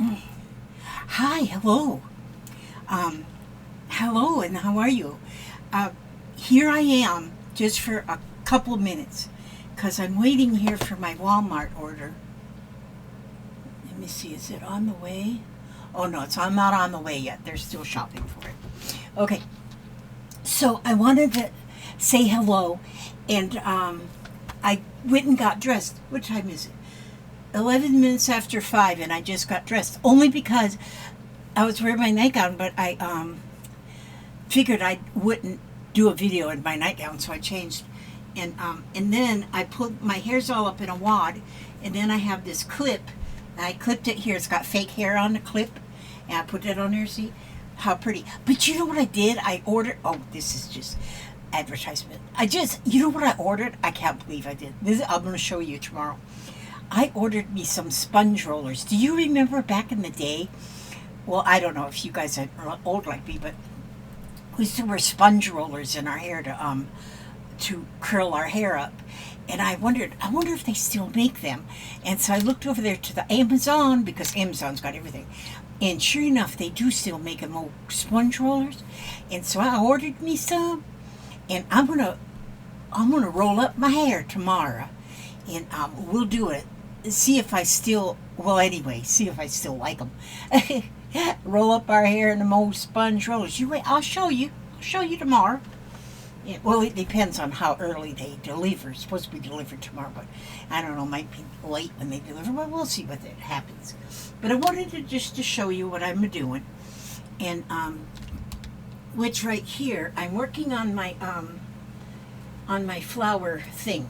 Hi, hello. Um, Hello, and how are you? Uh, Here I am, just for a couple minutes, because I'm waiting here for my Walmart order. Let me see, is it on the way? Oh no, it's not on the way yet. They're still shopping for it. Okay, so I wanted to say hello, and I went and got dressed. What time is it? 11 minutes after 5, and I just got dressed. Only because I was wearing my nightgown, but I figured I wouldn't do a video in my nightgown, so I changed. And then I put my hair's all up in a wad, and then I have this clip. I clipped it here. It's got fake hair on the clip, and I put it on there. See how pretty. But you know what I did? I ordered. Oh, this is just advertisement. You know what I ordered? I can't believe I did. I'm going to show you tomorrow. I ordered me some sponge rollers. Do you remember back in the day? Well, I don't know if you guys are old like me, but we used to wear sponge rollers in our hair to curl our hair up. And I wonder if they still make them. And so I looked over there to the Amazon, because Amazon's got everything. And sure enough, they do still make them old sponge rollers. And so I ordered me some, and I'm gonna roll up my hair tomorrow, and we'll do it. See if I still see if I still like them. Roll up our hair in the old sponge rollers. You wait, I'll show you. I'll show you tomorrow. Yeah, well, it depends on how early they deliver. It's supposed to be delivered tomorrow, but I don't know. Might be late when they deliver, but we'll see what it happens. But I wanted to show you what I'm doing, and which right here I'm working on my flower thing.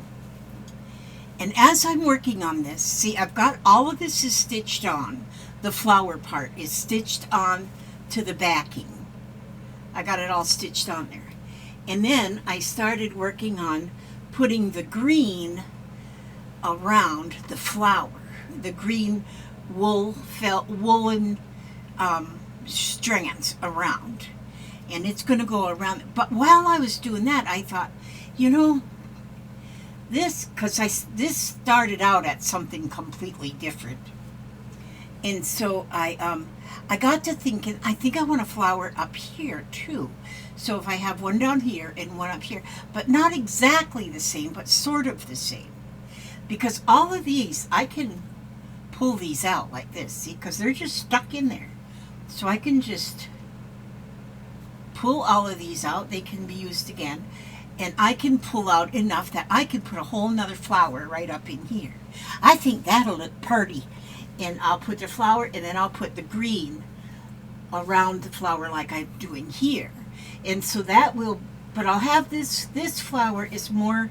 And as I'm working on this, see, I've got all of this is stitched on. The flower part is stitched on to the backing. I got it all stitched on there. And then I started working on putting the green around the flower. The green woolen strands around. And it's going to go around. But while I was doing that, I thought, you know, this started out at something completely different. And so I got to thinking, I think I want a flower up here too. So if I have one down here and one up here, but not exactly the same, but sort of the same. Because all of these, I can pull these out like this, see, because they're just stuck in there. So I can just pull all of these out. They can be used again. And I can pull out enough that I could put a whole nother flower right up in here. I think that'll look pretty. And I'll put the flower, and then I'll put the green around the flower like I'm doing here. And so that will, but I'll have this flower is more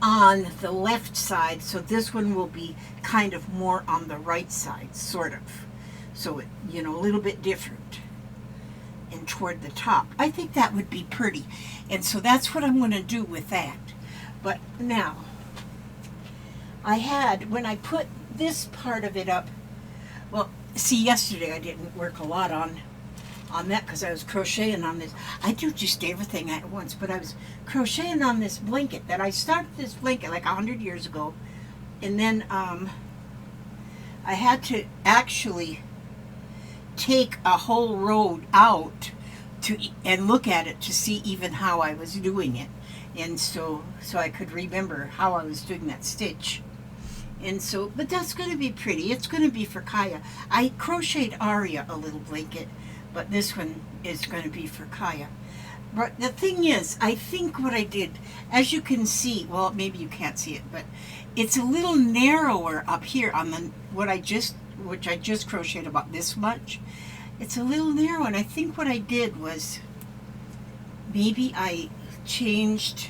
on the left side, so this one will be kind of more on the right side, sort of. So it, a little bit different. And toward the top. I think that would be pretty. And so that's what I'm going to do with that. But now, when I put this part of it up, well, see, yesterday I didn't work a lot on that because I was crocheting on this. I do just everything at once, but I was crocheting on this blanket that I started this blanket like 100 years ago. And then I had to actually take a whole road out and look at it to see even how I was doing it, and so I could remember how I was doing that stitch. And so, but that's going to be pretty. It's going to be for Kaya. I crocheted Aria a little blanket, but this one is going to be for Kaya. But the thing is, I think what I did, as you can see, well, maybe you can't see it, but it's a little narrower up here on which I just crocheted about this much. It's a little narrow, and I think what I did was maybe I changed,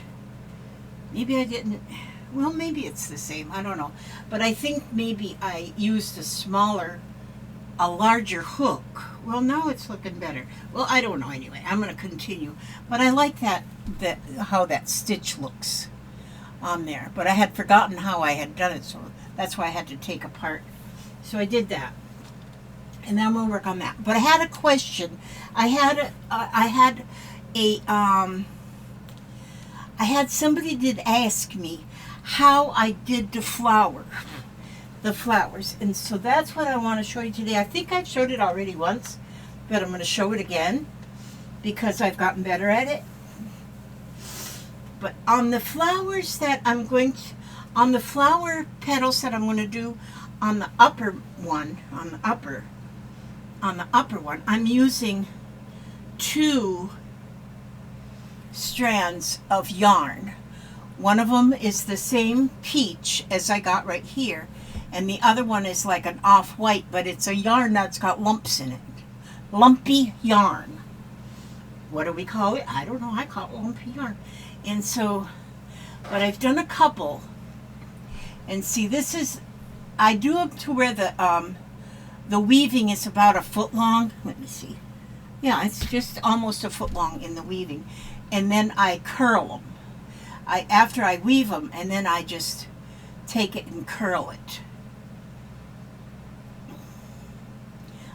maybe I didn't, well, maybe it's the same, I don't know. But I think maybe I used a larger hook. Well, now it's looking better. Well, I don't know anyway. I'm going to continue. But I like how that stitch looks on there. But I had forgotten how I had done it, so that's why I had to take apart. So I did that. And then I'm going to work on that. But I had a question. I had somebody did ask me how I did the flower. the flowers. And so that's what I want to show you today. I think I've showed it already once, but I'm going to show it again because I've gotten better at it. But on the flowers that I'm going to, on the flower petals that I'm going to do on the upper one, on the upper one, I'm using 2 strands of yarn. One of them is the same peach as I got right here, and the other one is like an off-white, but it's a yarn that's got lumps in it. Lumpy yarn. What do we call it? I don't know. I call it lumpy yarn. And so, but I've done a couple, and see, this is, I do up to where the weaving is about 1 foot long. Let me see. Yeah, it's just almost 1 foot long in the weaving, and then I curl them. After I weave them, and then I just take it and curl it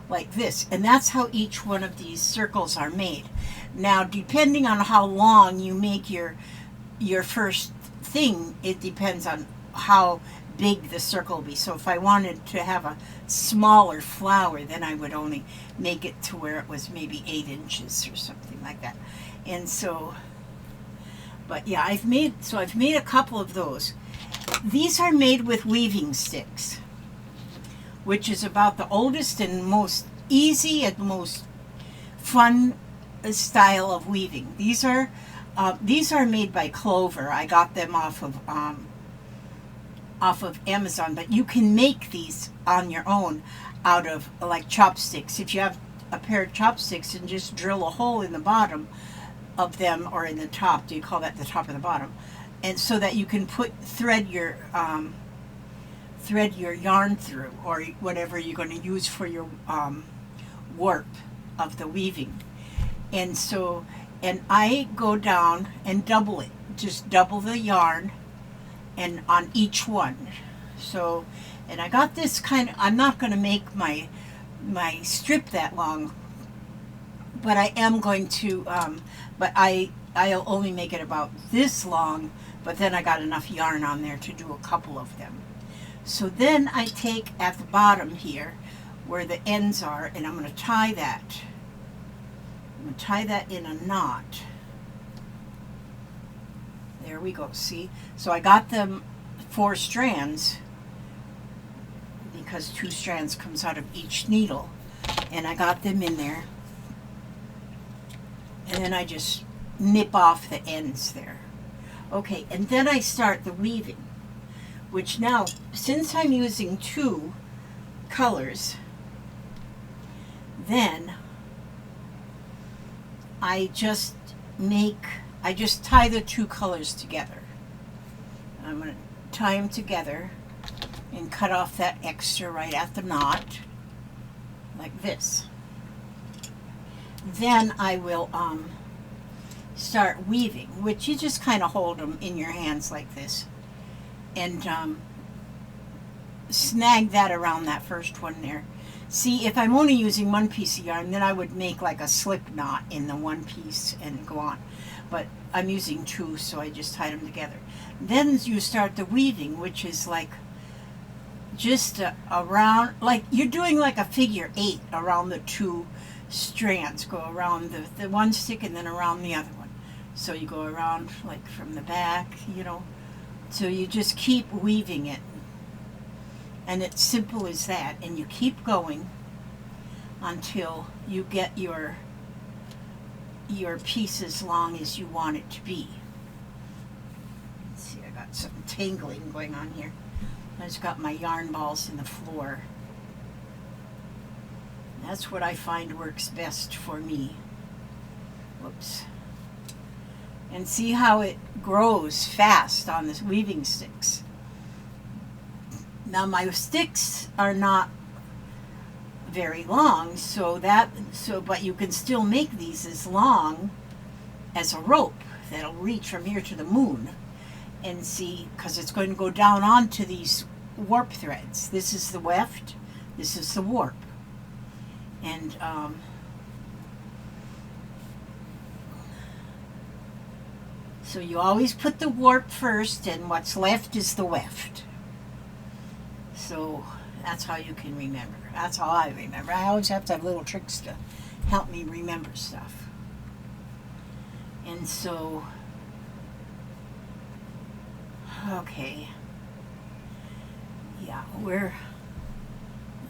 like this, and that's how each one of these circles are made. Now, depending on how long you make your first thing, it depends on how big the circle will be. So if I wanted to have a smaller flower, then I would only make it to where it was maybe 8 inches or something like that. And so, but yeah, I've made a couple of those. These are made with weaving sticks, which is about the oldest and most easy and most fun style of weaving. These are made by Clover. I got them off of Amazon, but you can make these on your own out of like chopsticks. If you have a pair of chopsticks and just drill a hole in the bottom of them, or in the top, do you call that the top or the bottom? And so that you can thread your yarn through, or whatever you're going to use for your warp of the weaving. And so, and I go down and double it, just double the yarn, and on each one. So, and I got this kind of, I'm not going to make my strip that long, but I am going to, but I'll only make it about this long, but then I got enough yarn on there to do a couple of them. So then I take at the bottom here where the ends are, and I'm going to tie that. I'm going to tie that in a knot. There we go, see? So I got them 4 strands, because 2 strands comes out of each needle, and I got them in there. And then I just nip off the ends there. Okay, and then I start the weaving, which now, since I'm using 2 colors, then I just tie the 2 colors together. I'm going to tie them together and cut off that extra right at the knot, like this. Then I will start weaving, which you just kind of hold them in your hands like this, and snag that around that first one there. See, if I'm only using 1 piece of yarn, then I would make like a slip knot in the 1 piece and go on. But I'm using 2, so I just tie them together. Then you start the weaving, which is like just around, like you're doing like a figure 8 around the 2 strands. Go around the one stick and then around the other one. So you go around like from the back, you know. So you just keep weaving it. And it's simple as that. And you keep going until you get your piece as long as you want it to be. Let's see, I got some tangling going on here. I just got my yarn balls in the floor. That's what I find works best for me. Whoops. And see how it grows fast on the weaving sticks. Now my sticks are not very long, but you can still make these as long as a rope that'll reach from here to the moon. And see, because it's going to go down onto these warp threads. This is the weft, this is the warp. And so you always put the warp first, and what's left is the weft. so that's how you can remember. That's how I remember. I always have to have little tricks to help me remember stuff. And so, okay. Yeah, let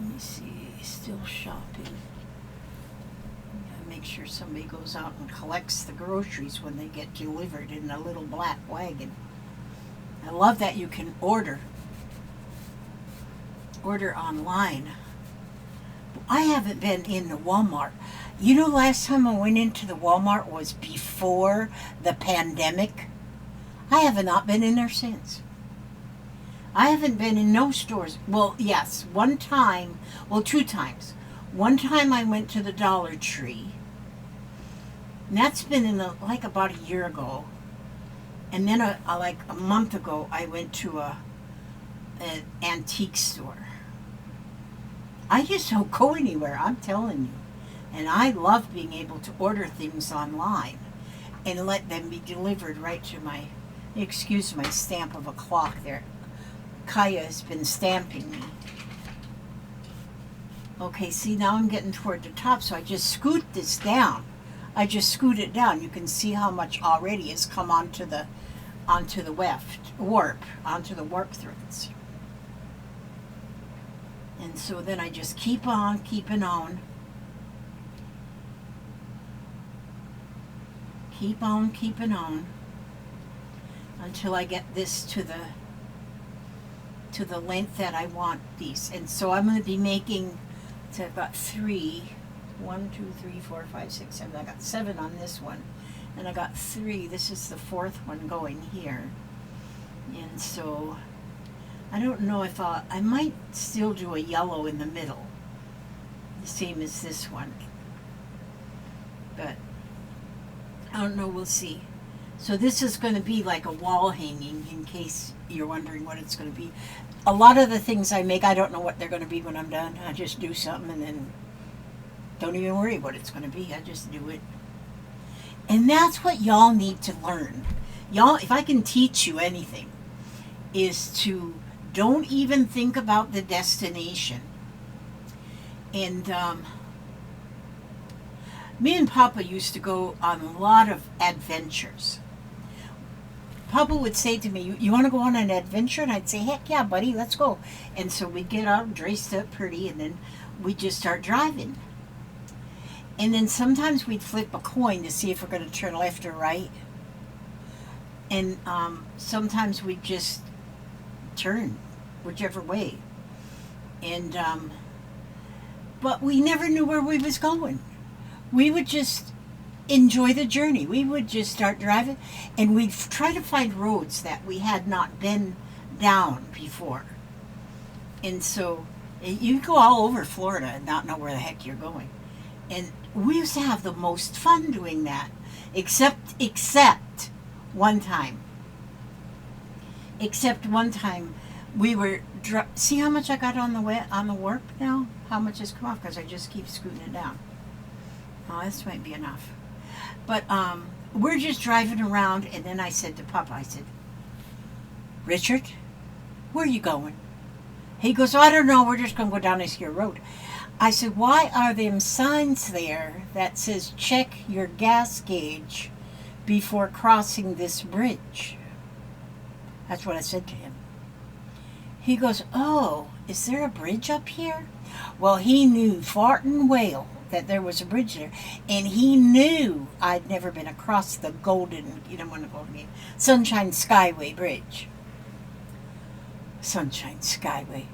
me see, still shopping. Gotta make sure somebody goes out and collects the groceries when they get delivered in a little black wagon. I love that you can order online. I haven't been in the Walmart. You know, last time I went into the Walmart was before the pandemic. I have not been in there since. I haven't been in no stores. Well, yes, one time, well, 2 times. One time I went to the Dollar Tree. And that's been like about a year ago. And then like a month ago, I went to an antique store. I just don't go anywhere, I'm telling you. And I love being able to order things online and let them be delivered right to my, excuse my stamp of a clock there. Kaya has been stamping me. Okay, see, now I'm getting toward the top, so I just scoot this down. I just scoot it down. You can see how much already has come onto the warp threads. And so then I just keep on keeping on. Keep on keeping on until I get this to the length that I want these. And so I'm going to be making, so I've got 3, 1, 2, 3, 4, 5, 6, 7. I got 7 on this one. And I got 3. This is the 4th one going here. And so I don't know if I might still do a yellow in the middle, the same as this one. But I don't know, we'll see. So this is going to be like a wall hanging, in case you're wondering what it's going to be. A lot of the things I make, I don't know what they're going to be when I'm done. I just do something and then don't even worry what it's going to be. I just do it. And that's what y'all need to learn. Y'all, if I can teach you anything, is to don't even think about the destination. And me and Papa used to go on a lot of adventures. Papa would say to me, you want to go on an adventure? And I'd say, heck yeah, buddy, let's go. And so we'd get out dressed up pretty, and then we'd just start driving. And then sometimes we'd flip a coin to see if we're going to turn left or right. And sometimes we'd just turn whichever way. And but we never knew where we was going. We would just enjoy the journey. We would just start driving, and we'd try to find roads that we had not been down before. And so you go all over Florida and not know where the heck you're going. And we used to have the most fun doing that, except one time. Except one time, we were see how much I got on the warp now? How much has come off? Because I just keep scooting it down. Oh, this might be enough. But we're just driving around, and then I said to Papa, I said, Richard, where are you going? He goes, I don't know, we're just going to go down this here road. I said, why are them signs there that says check your gas gauge before crossing this bridge? That's what I said to him. He goes, oh, is there a bridge up here? Well, he knew fart and whale that there was a bridge there, and he knew I'd never been across the Sunshine Skyway Bridge. Sunshine Skyway.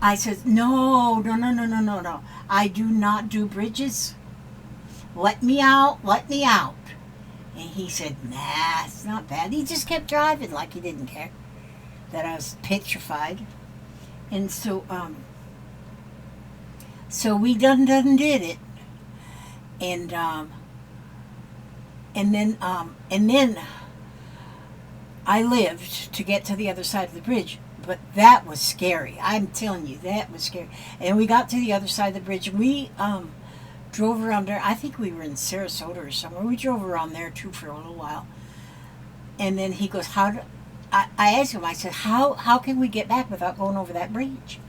I said, no. I do not do bridges. Let me out. And he said, nah, it's not bad. He just kept driving like he didn't care that I was petrified. And so, so we done did it. And then I lived to get to the other side of the bridge. But that was scary. I'm telling you, that was scary. And we got to the other side of the bridge. We drove around there. I think we were in Sarasota or somewhere. We drove around there too for a little while. And then he goes, I asked him, I said, how can we get back without going over that bridge?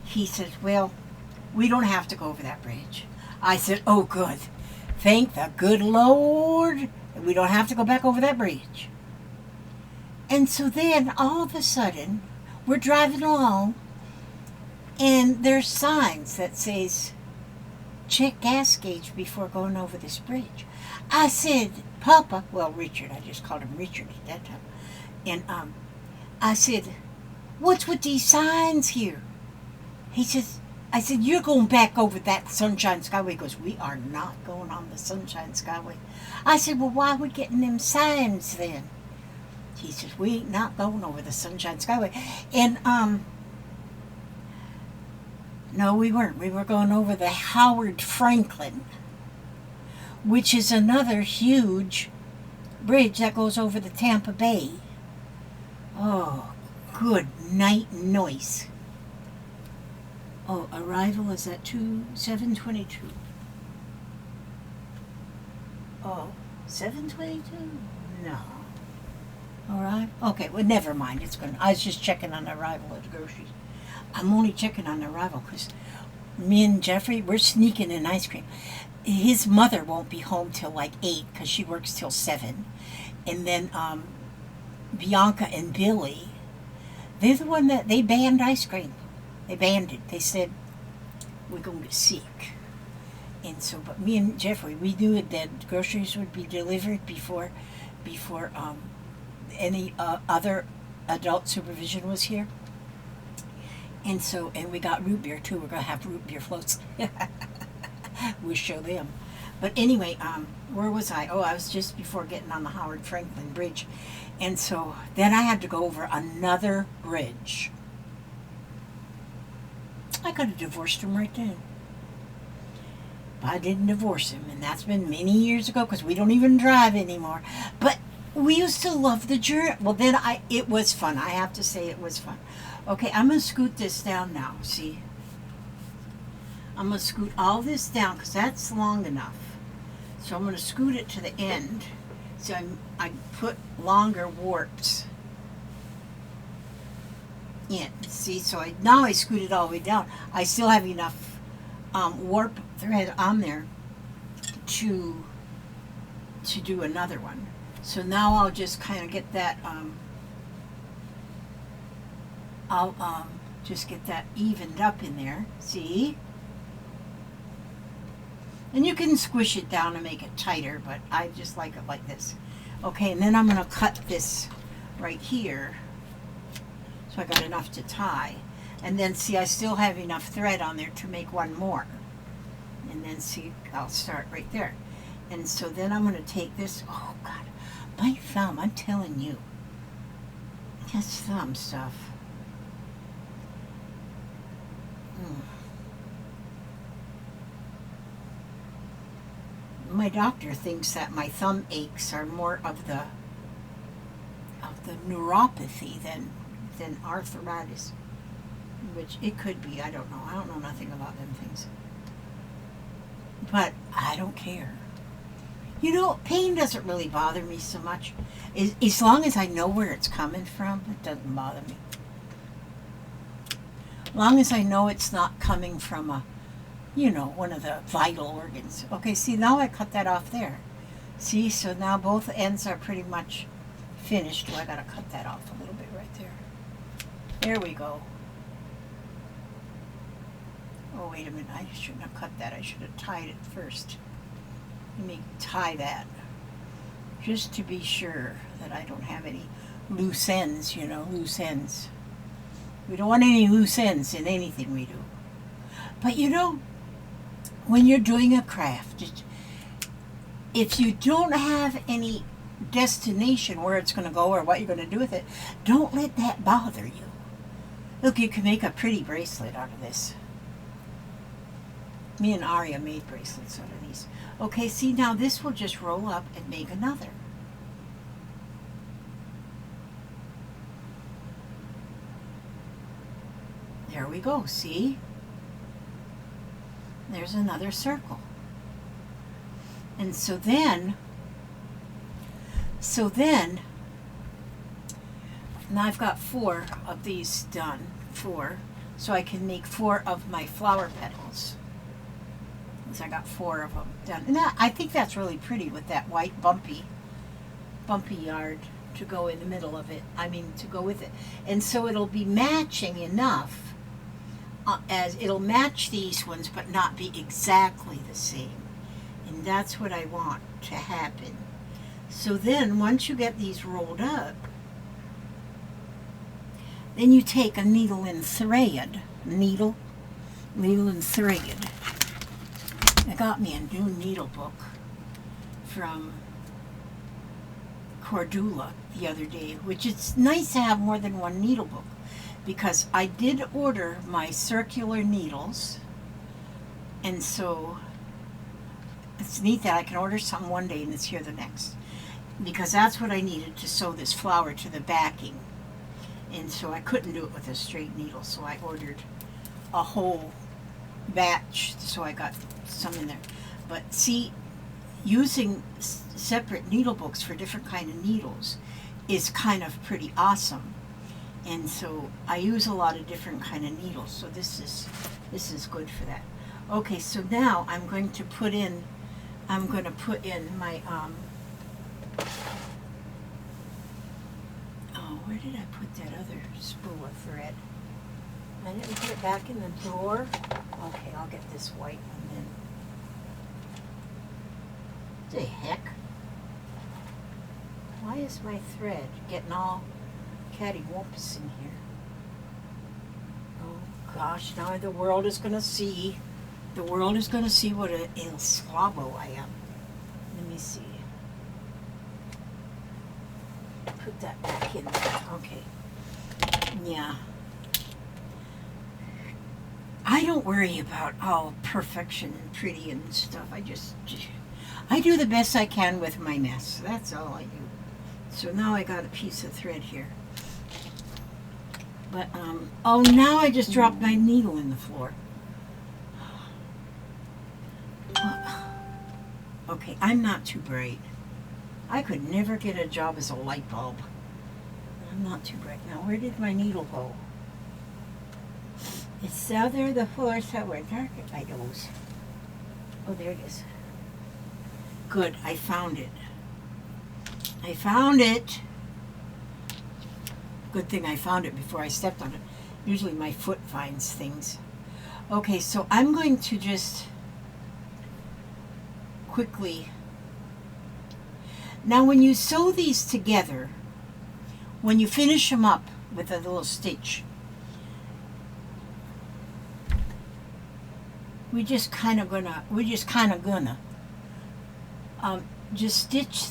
He said, well, we don't have to go over that bridge. I said, oh, good. Thank the good Lord. We don't have to go back over that bridge. And so then, all of a sudden, we're driving along, and there's signs that says, check gas gauge before going over this bridge. I said, Papa, well, Richard, I just called him Richard at that time. And I said, what's with these signs here? He says, I said, you're going back over that Sunshine Skyway. He goes, we are not going on the Sunshine Skyway. I said, well, why are we getting them signs then? He says, we ain't not going over the Sunshine Skyway. And, no, we weren't. We were going over the Howard Franklin, which is another huge bridge that goes over the Tampa Bay. Oh, good night noise. Oh, arrival is at 7:22. Oh, 7:22? No. All right. Okay, well, never mind. It's going. I was just checking on arrival at the groceries. I'm only checking on arrival because me and Jeffrey, we're sneaking in ice cream. His mother won't be home till like 8 because she works till 7. And then Bianca and Billy, they're the one that they banned ice cream. They banned it. They said, we're going to get sick. And so, but me and Jeffrey, we knew it that groceries would be delivered before any other adult supervision was here. And so, and we got root beer too. We're going to have root beer floats. We'll show them. But anyway, where was I? Oh, I was just before getting on the Howard Franklin Bridge. And so then I had to go over another bridge. I could have divorced him right then. But I didn't divorce him. And that's been many years ago because we don't even drive anymore. But we used to love the journey. Well, then it was fun. I have to say it was fun. Okay, I'm going to scoot this down now. See? I'm going to scoot all this down because that's long enough. So I'm going to scoot it to the end. So I put longer warps in. See, so now I scooted all the way down. I still have enough warp thread on there to do another one. So now I'll just kind of get that, I'll just get that evened up in there. See? And you can squish it down and make it tighter, but I just like it like this. Okay, and then I'm going to cut this right here. So I got enough to tie. And then see, I still have enough thread on there to make one more. And then see, I'll start right there. And so then I'm going to take this. Oh, God. My thumb, I'm telling you. That's thumb stuff. My doctor thinks that my thumb aches are more of the neuropathy than arthritis, which it could be. I don't know. I don't know nothing about them things, but I don't care. You know, pain doesn't really bother me so much. As long as I know where it's coming from, it doesn't bother me. As long as I know it's not coming from one of the vital organs. Okay, see, now I cut that off there. See, so now both ends are pretty much finished. Well, I gotta cut that off a little bit right there. There we go. Oh, wait a minute, I shouldn't have cut that. I should have tied it first. Let me tie that, just to be sure that I don't have any loose ends, loose ends. We don't want any loose ends in anything we do. But when you're doing a craft, if you don't have any destination where it's going to go or what you're going to do with it, don't let that bother you. Look, you can make a pretty bracelet out of this. Me and Aria made bracelets out of these. Okay, see, now this will just roll up and make another. There we go, see? There's another circle. And so then Now I've got 4 of these done, 4, so I can make 4 of my flower petals. Because I got 4 of them done. And I think that's really pretty with that white bumpy yard to go in the middle of it. I mean, to go with it. And so it'll be matching enough, as it'll match these ones, but not be exactly the same. And that's what I want to happen. So then, once you get these rolled up, then you take a needle and thread. Needle and thread. I got me a new needle book from Cordula the other day, which it's nice to have more than one needle book, because I did order my circular needles, and so it's neat that I can order some one day and it's here the next, because that's what I needed to sew this flower to the backing. And so I couldn't do it with a straight needle, so I ordered a whole batch, so I got some in there. But see, using separate needle books for different kind of needles is kind of pretty awesome. And so I use a lot of different kind of needles, so this is good for that. Okay, so now I'm going to put in my where did I put that other spool of thread? I didn't put it back in the drawer. Okay, I'll get this white one then. The heck? Why is my thread getting all cattywampus in here? Oh gosh, now the world is gonna see. The world is gonna see what a el slabo I am. Let me see. Put that back in there. Okay. Yeah. I don't worry about all perfection and pretty and stuff. I do the best I can with my mess. That's all I do. So now I got a piece of thread here. But, oh, now I just dropped my needle in the floor. Okay, I'm not too bright. I could never get a job as a light bulb. I'm not too bright. Now, where did my needle go? It's out there, the floor somewhere. Dark it, my nose. Oh, there it is. Good, I found it. I found it. Good thing I found it before I stepped on it. Usually my foot finds things. Okay, so I'm going to just quickly... Now when you sew these together, when you finish them up with a little stitch, we're just kind of gonna just stitch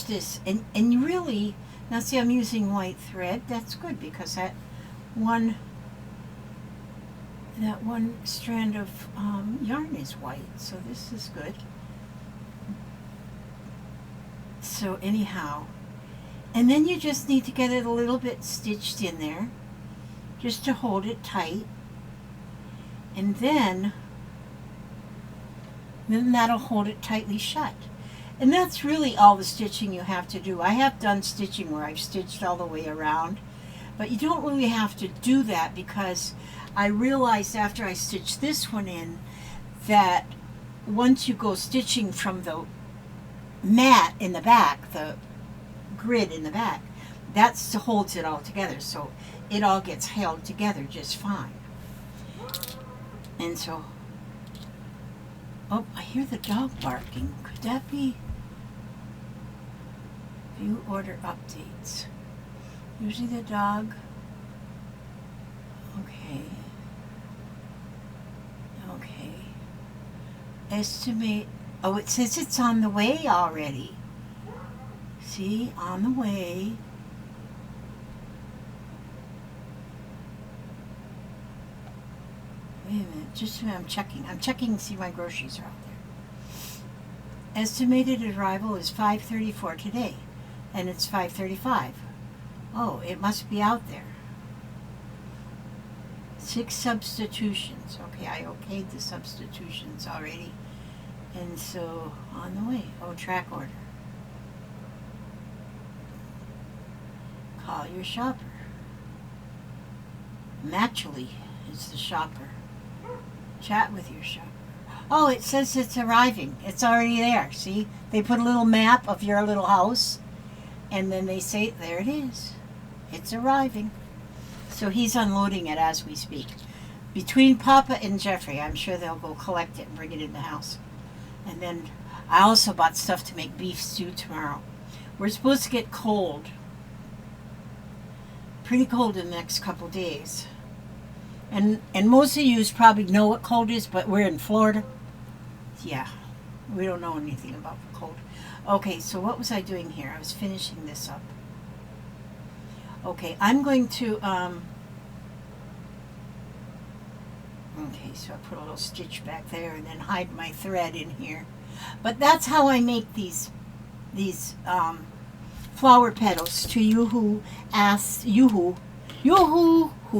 this, and you really, now see I'm using white thread. That's good, because that one strand of yarn is white, so this is good. So anyhow, and then you just need to get it a little bit stitched in there, just to hold it tight, and then that'll hold it tightly shut. And that's really all the stitching you have to do. I have done stitching where I've stitched all the way around, but you don't really have to do that, because I realized after I stitched this one in that once you go stitching from the mat in the back, the grid in the back, that holds it all together, so it all gets held together just fine. And so, oh, I hear the dog barking. Could that be? View order updates. Usually the dog. Okay. Okay. Estimate. Oh, it says it's on the way already. See, on the way. Wait a minute, just a minute, I'm checking to see my groceries are out there. Estimated arrival is 5:34 today, and it's 5:35. Oh, it must be out there. 6 substitutions. Okay, I okayed the substitutions already. And so, on the way. Oh, track order. Call your shopper. Naturally is the shopper. Chat with your shopper. Oh, it says it's arriving. It's already there. See? They put a little map of your little house, and then they say, there it is. It's arriving. So he's unloading it as we speak. Between Papa and Jeffrey, I'm sure they'll go collect it and bring it in the house. And then I also bought stuff to make beef stew tomorrow. We're supposed to get cold. Pretty cold in the next couple days. And most of you probably know what cold is, but we're in Florida. Yeah, we don't know anything about cold. Okay, so what was I doing here? I was finishing this up. Okay, I'm going to, okay, so I put a little stitch back there and then hide my thread in here. But that's how I make these flower petals. To you who asked, who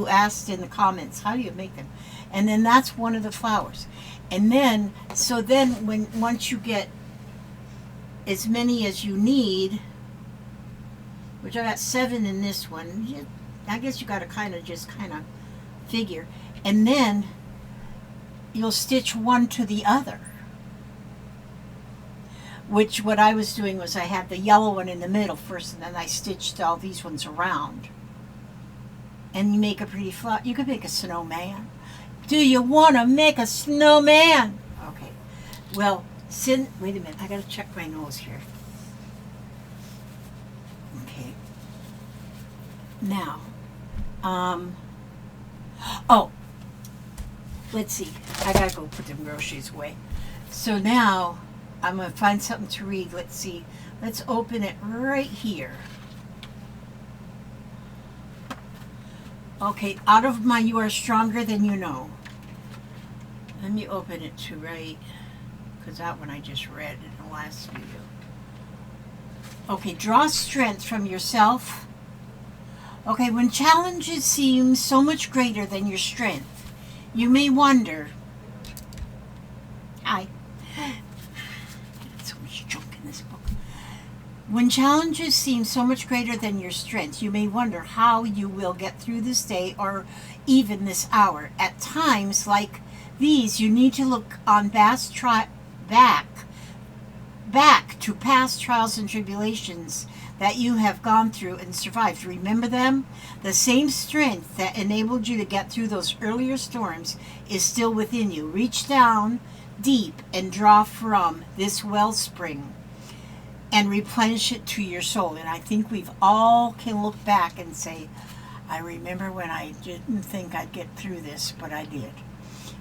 asked in the comments, how do you make them? And then that's one of the flowers. And then, so then once you get as many as you need, which I got 7 in this one, I guess you got to just figure. And then you'll stitch one to the other. Which what I was doing was I had the yellow one in the middle first, and then I stitched all these ones around. And you make a pretty flower. You could make a snowman. Do you want to make a snowman? Okay. Well, wait a minute. I got to check my nose here. Okay. Now, oh, let's see. I got to go put them groceries away. So now, I'm going to find something to read. Let's see. Let's open it right here. Okay, out of my You Are Stronger Than You Know. Let me open it to right, because that one I just read in the last video. Okay, draw strength from yourself. Okay, when challenges seem so much greater than your strength, you may wonder. Hi. So much junk in this book. When challenges seem so much greater than your strength, you may wonder how you will get through this day or even this hour. At times like these, you need to look on back to past trials and tribulations that you have gone through and survived. Remember them? The same strength that enabled you to get through those earlier storms is still within you. Reach down deep and draw from this wellspring and replenish it to your soul. And I think we've all can look back and say, I remember when I didn't think I'd get through this, but I did.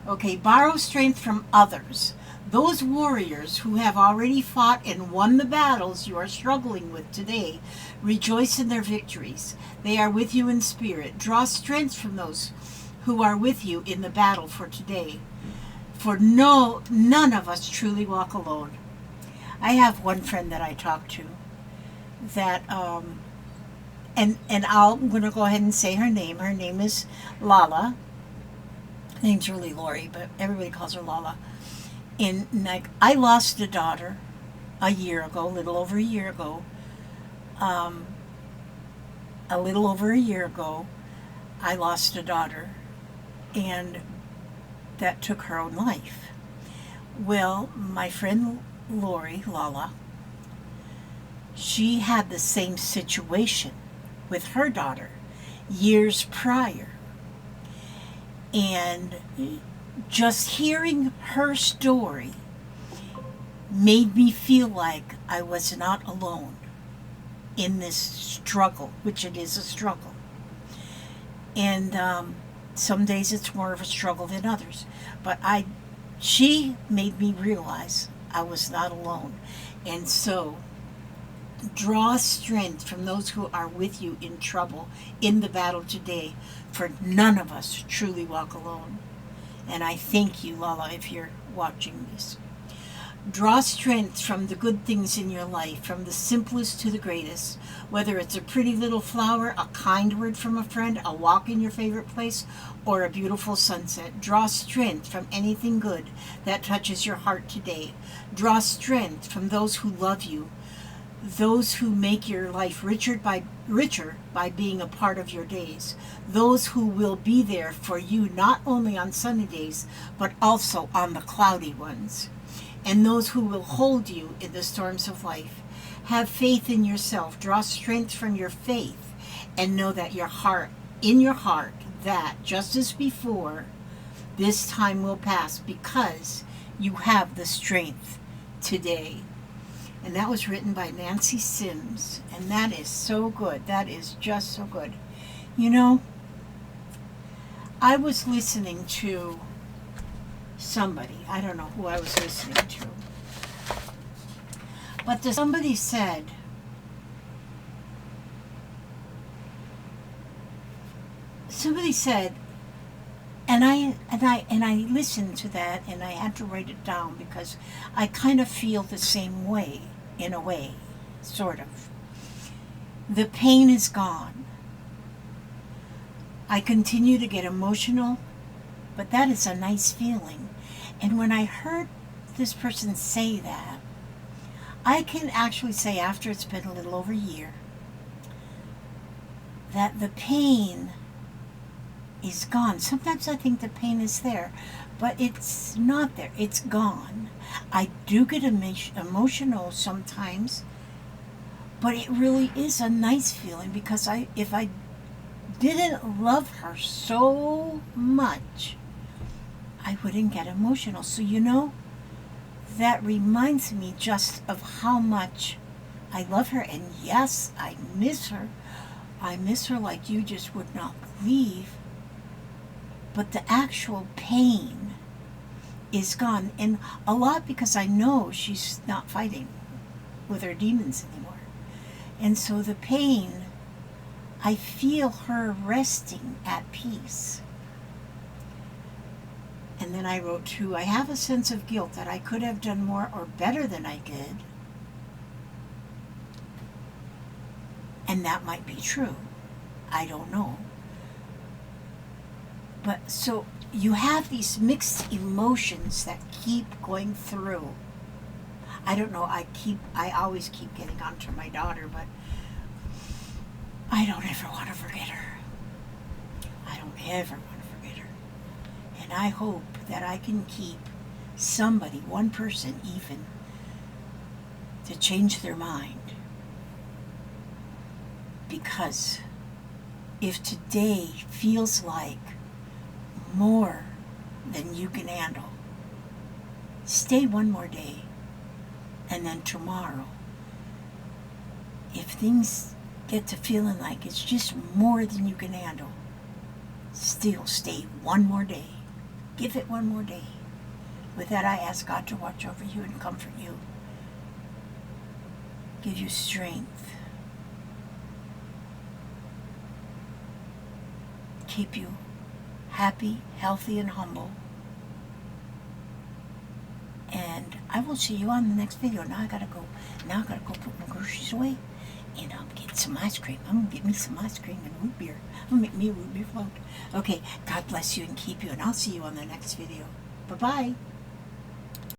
Okay, borrow strength from others. Those warriors who have already fought and won the battles you are struggling with today, rejoice in their victories. They are with you in spirit. Draw strength from those who are with you in the battle for today. For none of us truly walk alone. I have one friend that I talk to that, and I'm going to go ahead and say her name. Her name is Lala. Her name's really Lori, but everybody calls her Lala. And like, I lost a daughter a year ago, a little over a year ago. I lost a daughter, and that took her own life. Well, my friend Lori, Lala, she had the same situation with her daughter years prior. And just hearing her story made me feel like I was not alone in this struggle, which it is a struggle. And some days it's more of a struggle than others. But she made me realize I was not alone. And so, draw strength from those who are with you in trouble, in the battle today, for none of us truly walk alone. And I thank you, Lala, if you're watching this. Draw strength from the good things in your life, from the simplest to the greatest, whether it's a pretty little flower, a kind word from a friend, a walk in your favorite place, or a beautiful sunset. Draw strength from anything good that touches your heart today. Draw strength from those who love you, those who make your life richer by richer by being a part of your days. Those who will be there for you not only on sunny days, but also on the cloudy ones. And those who will hold you in the storms of life. Have faith in yourself. Draw strength from your faith. And know that in your heart, that just as before, this time will pass because you have the strength today. And that was written by Nancy Sims. And that is so good. That is just so good. You know, I was listening to somebody. I don't know who I was listening to. But somebody said, and I listened to that, and I had to write it down because I kind of feel the same way, in a way, sort of. The pain is gone. I continue to get emotional, but that is a nice feeling. And when I heard this person say that, I can actually say, after it's been a little over a year, that the pain is gone. Sometimes I think the pain is there, but it's not there. It's gone. I do get emotional sometimes, but it really is a nice feeling because if I didn't love her so much, I wouldn't get emotional. So that reminds me just of how much I love her. And yes, I miss her. I miss her like you just would not believe. But the actual pain is gone. And a lot because I know she's not fighting with her demons anymore. And so the pain, I feel her resting at peace. And then I wrote too, I have a sense of guilt that I could have done more or better than I did. And that might be true. I don't know. But so you have these mixed emotions that keep going through. I don't know, I always keep getting onto my daughter, but I don't ever want to forget her. I don't ever want to forget her. And I hope that I can keep somebody, one person even, to change their mind. Because if today feels like more than you can handle, stay one more day. And then tomorrow, if things get to feeling like it's just more than you can handle, still stay one more day. Give it one more day. With that, I ask God to watch over you and comfort you. Give you strength. Keep you happy, healthy, and humble. And I will see you on the next video. Now I gotta go put my groceries away. And I'm getting some ice cream. I'm gonna get me some ice cream and root beer. I'm gonna make me a root beer float. Okay, God bless you and keep you. And I'll see you on the next video. Bye-bye.